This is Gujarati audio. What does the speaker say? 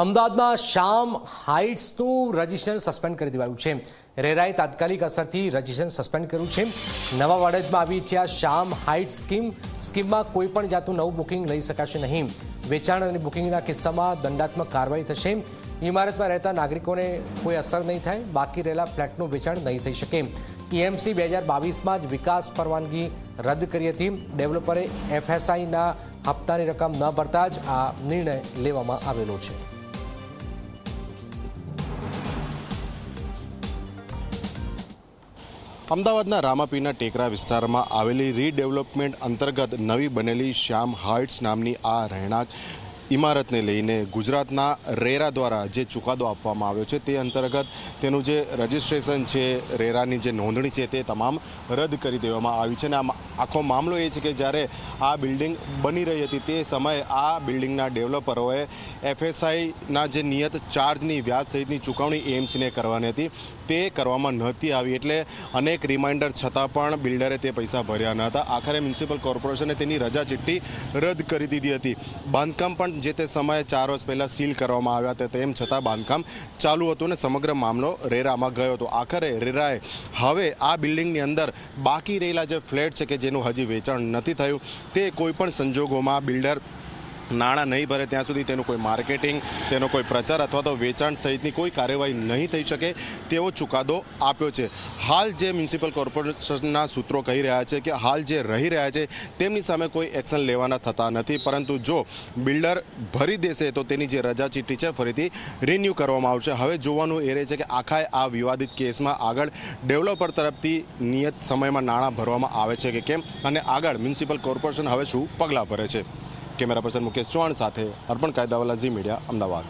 અમદાવાદમાં શ્યામ હાઇટ્સનું રજિસ્ટ્રેશન સસ્પેન્ડ કરી દેવાયું છે। રેરાએ તાત્કાલિક અસરથી રજિસ્ટ્રેશન સસ્પેન્ડ કર્યું છે। નવા વાડજમાં આવી છે આ શ્યામ હાઇટ્સ સ્કીમમાં કોઈ પણ જાતનું નવું બુકિંગ લઈ શકાશે નહીં। વેચાણ અને બુકિંગના કિસ્સામાં દંડાત્મક કાર્યવાહી થશે। ઇમારતમાં રહેતા નાગરિકોને કોઈ અસર નહીં થાય, બાકી રહેલા ફ્લેટનું વેચાણ નહીં થઈ શકે। EMC 2022માં જ વિકાસ પરવાનગી રદ કરી હતી। ડેવલપરે FSIના હપ્તાની રકમ ન ભરતા જ આ નિર્ણય લેવામાં આવેલો છે। અમદાવાદના રામાપીરના ટેકરા વિસ્તારમાં આવેલી રીડેવલપમેન્ટ અંતર્ગત નવી બનેલી શ્યામ હાઇટ્સ નામની આ રહેણાંક ઇમારતને લઈને ગુજરાતના રેરા દ્વારા જે ચુકાદો આપવામાં આવ્યો છે તે અંતર્ગત તેનું જે રજિસ્ટ્રેશન છે, રેરાની જે નોંધણી છે તે તમામ રદ કરી દેવામાં આવી છે। અને આખો મામલો એ છે કે જ્યારે આ બિલ્ડિંગ બની રહી હતી તે સમયે આ બિલ્ડિંગના ડેવલપરોએ FSIના જે નિયત ચાર્જની વ્યાજ સહિતની ચૂકવણી EMCને કરવાની હતી તે કરવામાં નહોતી આવી, એટલે અનેક રિમાઇન્ડર છતાં પણ બિલ્ડરે તે પૈસા ભર્યા ન હતા। આખરે મ્યુનિસિપલ કોર્પોરેશને તેની રજા ચિઠ્ઠી રદ કરી દીધી હતી। બાંધકામ પણ જે તે સમયે 4 વર્ષ પહેલાં સીલ કરવામાં આવ્યા હતા, તેમ છતાં બાંધકામ ચાલુ હતું અને સમગ્ર મામલો રેરામાં ગયો હતો। આખરે રેરાએ હવે આ બિલ્ડિંગની અંદર બાકી રહેલા જે ફ્લેટ છે કે જેનું હજી વેચાણ નથી થયું તે કોઈપણ સંજોગોમાં બિલ્ડર નાણાં નહીં ભરે ત્યાં સુધી તેનું કોઈ માર્કેટિંગ, તેનો કોઈ પ્રચાર અથવા તો વેચાણ સહિતની કોઈ કાર્યવાહી નહીં થઈ શકે તેવો ચુકાદો આપ્યો છે। હાલ જે મ્યુનિસિપલ કોર્પોરેશનના સૂત્રો કહી રહ્યા છે કે હાલ જે રહી રહ્યા છે તેમની સામે કોઈ એક્શન લેવાના થતા નથી, પરંતુ જો બિલ્ડર ભરી દેશે તો તેની જે રજા ચિઠ્ઠી છે ફરીથી રિન્યૂ કરવામાં આવશે। હવે જોવાનું એ રહે છે કે આખા આ વિવાદિત કેસમાં આગળ ડેવલપર તરફથી નિયત સમયમાં નાણાં ભરવામાં આવે છે કે કેમ, અને આગળ મ્યુનિસિપલ કોર્પોરેશન હવે શું પગલાં ભરે છે। કેમેરા પર્સન મુકેશ ચૌહાણ સાથે અર્પણ કાયદાવાલા, ઝી મીડિયા, અમદાવાદ।